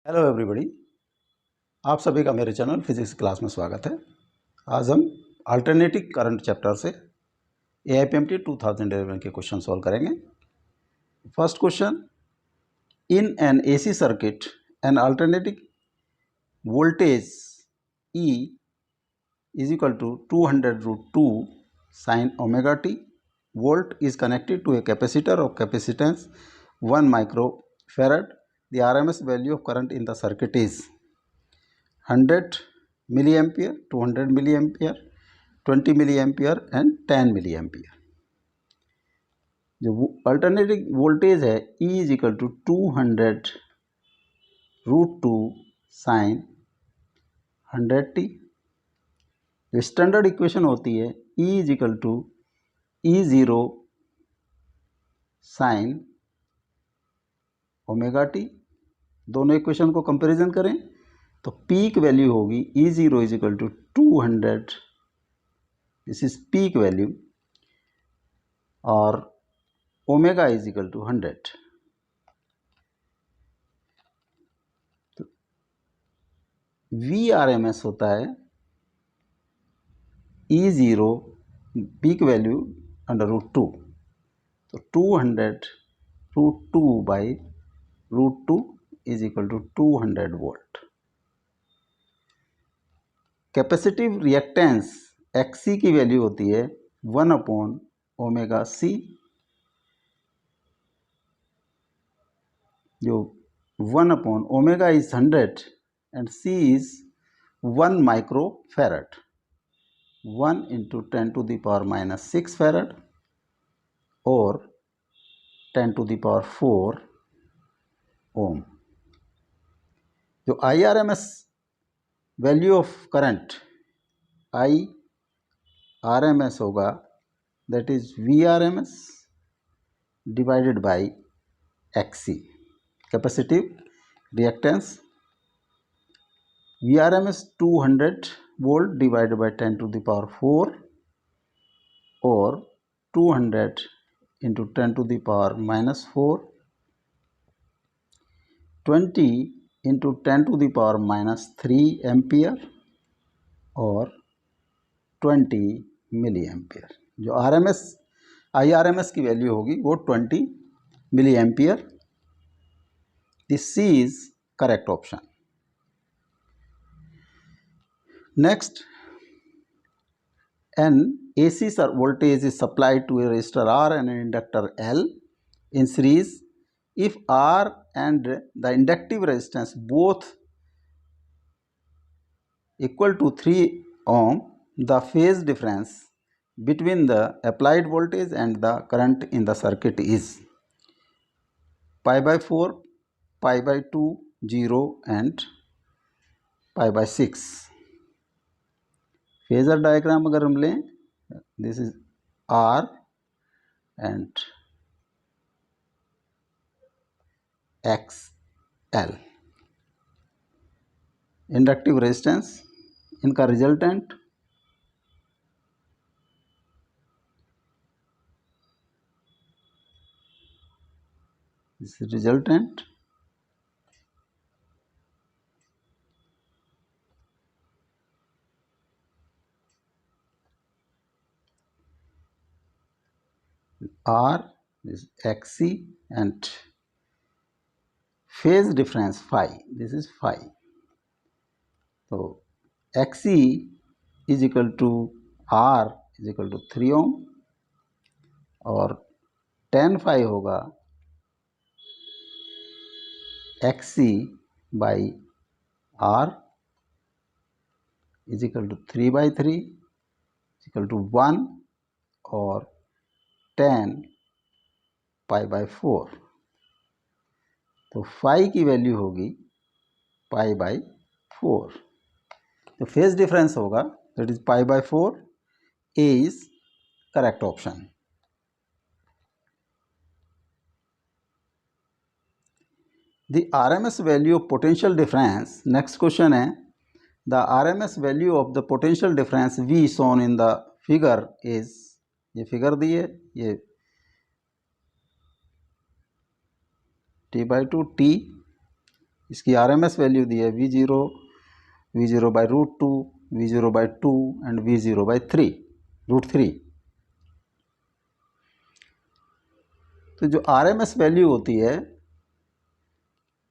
Hello everybody, आप सभी का मेरे चैनल फिजिक्स क्लास में स्वागत है। आज हम अल्टरनेटिव करंट चैप्टर से AIPMT 2011 के क्वेश्चन सॉल्व करेंगे। First question, in an AC circuit an alternative voltage E is equal to 200√2 sin omega t volt is connected to a capacitor of capacitance 1 microfarad. The RMS value of current in the circuit is 100 milliampere, 200 milliampere, 20 milliampere and 10 milliampere. जो alternative voltage है E is equal to 200√2 sine 100t। जो standard equation होती है E is equal to E0 sine omega t. दोनों equation को comparison करें तो peak value होगी E0 is equal to 200, this is peak value, और ओमेगा इज इक्वल टू 100। तो VRMS होता है E0 पीक वैल्यू √2, तो 200√2 by √2 is equal to 200 volt. Capacitive reactance XC की वैल्यू होती है 1/ωc, जो 1/ω is 100 and C is 1 microfarad, 1 × 10⁻⁻6 farad और 10⁴ ओम। जो IRMS value of current IRMS होगा, that is VRMS divided by XC, capacitive reactance. VRMS 200 volt divided by 10⁴ और 200 × 10⁻⁻4, 20 × 10⁻³ ampere और 20 milliampere. जो IRMS की वैल्यू होगी वो 20 milliampere. This C is correct option. Next, an AC voltage is supplied to a resistor R and an inductor L in series. If R and the inductive resistance both equal to 3 ohm, the phase difference between the applied voltage and the current in the circuit is π/4, π/2, 0 and π/6। Phasor diagram अगर हम लें, this is R and XL, inductive resistance, इनका resultant R, this is XC and phase difference phi, this is phi। तो XC is equal to R is equal to 3 ohm और tan phi होगा XC by R is equal to 3/3 is equal to 1 और tan π/4। तो phi की value होगी π/4। तो phase difference होगा, that is π/4। A is correct option. The RMS value of potential difference, next question है, the RMS value of the potential difference V shown in the figure is, ये figure दी है, ये T/2 T इसकी RMS value दी है V0, V0 by √2, V0 by 2 and V0 by √3। तो जो RMS value होती है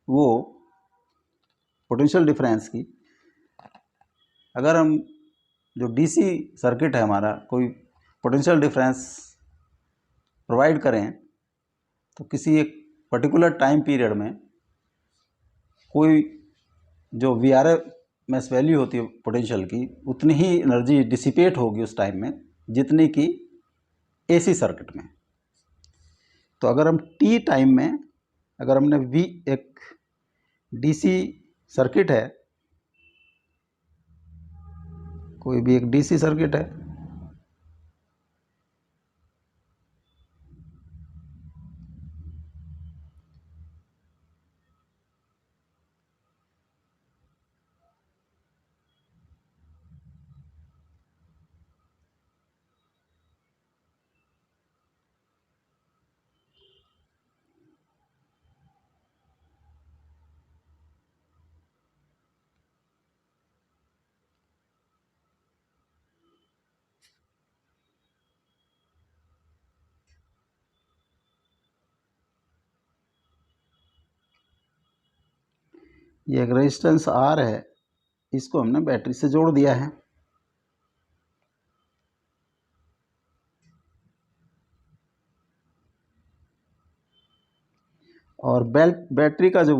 वो पोटेंशियल डिफरेंस की, अगर हम जो DC सर्किट है हमारा कोई पोटेंशियल डिफरेंस प्रोवाइड करें तो किसी एक पर्टिकुलर टाइम पीरियड में कोई जो VRMS वैल्यू होती है पोटेंशियल की उतनी ही एनर्जी डिसिपेट होगी उस टाइम में जितनी कि AC सर्किट में। तो अगर हम T टाइम में, अगर हमने एक DC सर्किट है, कोई भी एक DC सर्किट है, ये एक रेजिस्टेंस R है, इसको हमने बैटरी से जोड़ दिया है। और बैटरी का जो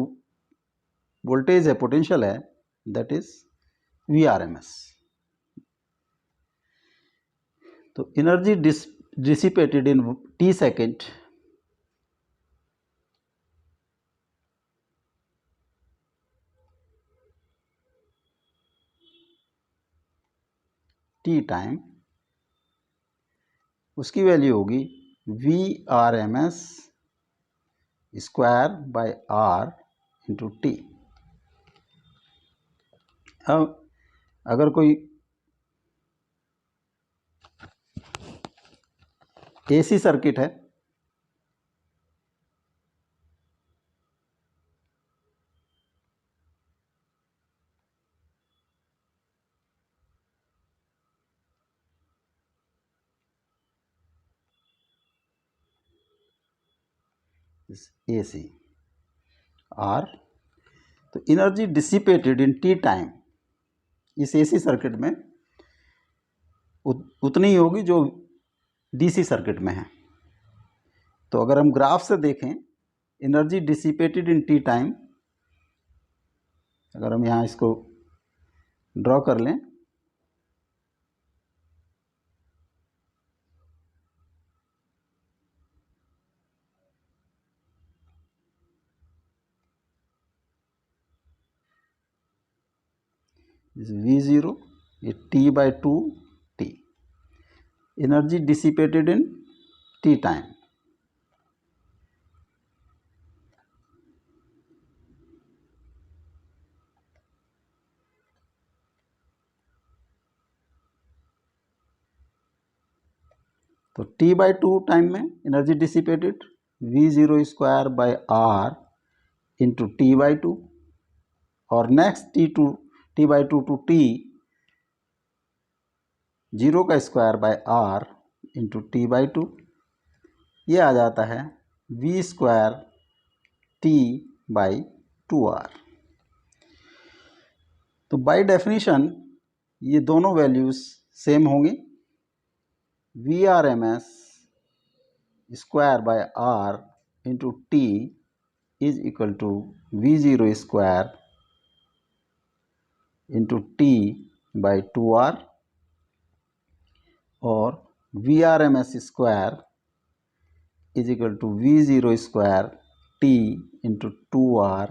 वोल्टेज है, पोटेंशियल है, दैट इज VRMS। तो एनर्जी डिसिपेटेड इन T सेकेंड T टाइम, उसकी वैल्यू होगी VRMS square by R into T। अब अगर कोई AC सर्किट है, AC R, तो एनर्जी डिसिपेटेड इन T टाइम इस AC सर्किट में उतनी ही होगी जो DC सर्किट में है। तो अगर हम ग्राफ से देखें एनर्जी डिसिपेटेड इन T टाइम, अगर हम यहाँ इसको ड्रॉ कर लें, V0 ये T/2 T, एनर्जी डिसिपेटेड इन T टाइम। तो T/2 टाइम में energy dissipated V0 square by R into T/2, और नेक्स्ट T/2 टू T 0 का square by R into T/2, ये आ जाता है V स्क्वायर T/2R। तो बाय डेफिनेशन ये दोनों वैल्यूज सेम होंगी। VRMS square by R into T is equal to V0 square into T/2R, और VRMS square is equal to V0 square T into 2R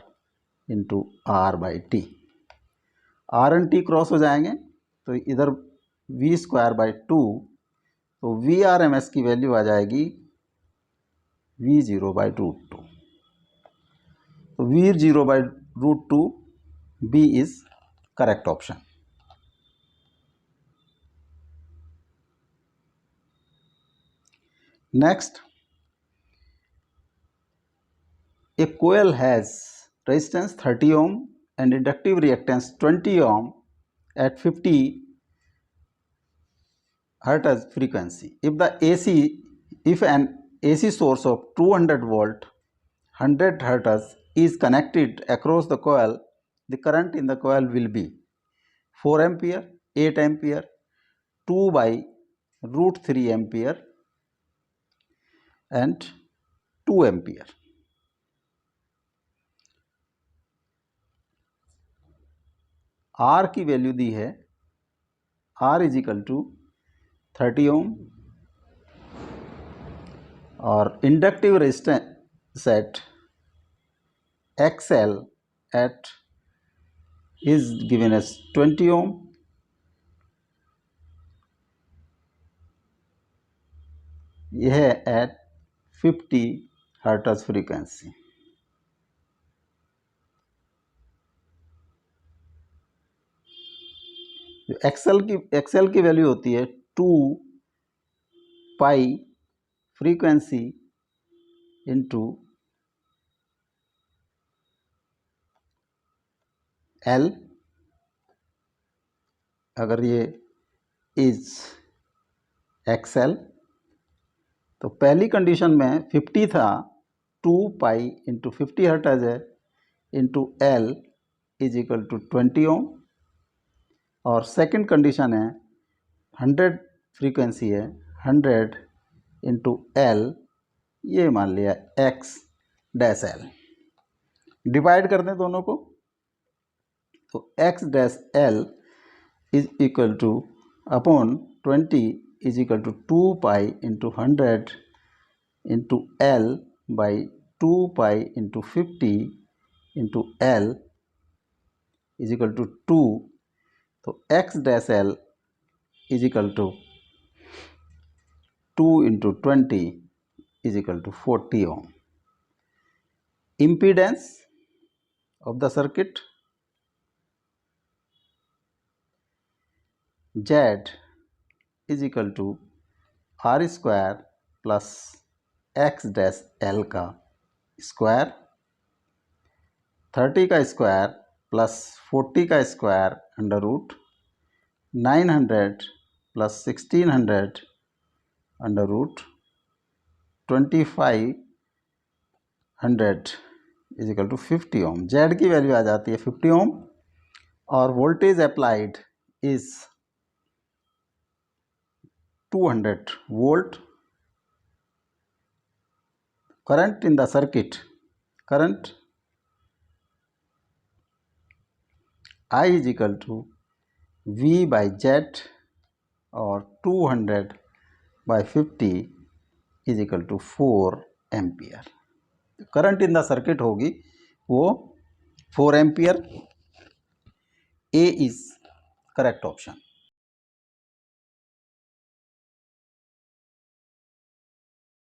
into R/T। R and T cross हो जाएंगे तो इधर V square by 2, तो VRMS की value आ जाएगी V0 by √2। तो V0 by √2 B is correct option. Next, a coil has resistance 30 ohm and inductive reactance 20 ohm at 50 hertz frequency. If an AC source of 200 volt 100 hertz is connected across the coil, the current in the coil will be 4 ampere, 8 ampere, 2 by root 3 ampere and 2 ampere. R की value दी है, R is equal to 30 ओम और inductive resistance at XL at is given as 20 ohm. यह है at 50 hertz frequency. जो XL की value होती है 2 पाई frequency into L. अगर ये इज XL तो पहली कंडीशन में 50 था, 2 पाई इंटू 50 हर्ट्ज है into L is equal to 20 ohm और सेकंड कंडीशन है 100 फ्रीक्वेंसी है, 100 इंटू L, ये मान लिया X डैश L. डिवाइड कर दें दोनों को तो X dash L is equal to upon 20 is equal to 2 pi into 100 into L by 2 pi into 50 into L is equal to 2. तो X dash L is equal to 2 into 20 is equal to 40 ohm. Impedance of the circuit Z is equal to R square plus X dash L का square, 30 का square plus 40 का square under root 900 plus 1600 under root 2500 is equal to 50 ohm. Z की value आ जाती है 50 ohm और voltage applied is 200 volt. Current in the circuit, current I is equal to V by Z और 200 by 50 is equal to 4 ampere. Current in the circuit होगी वो 4 ampere. A is correct option.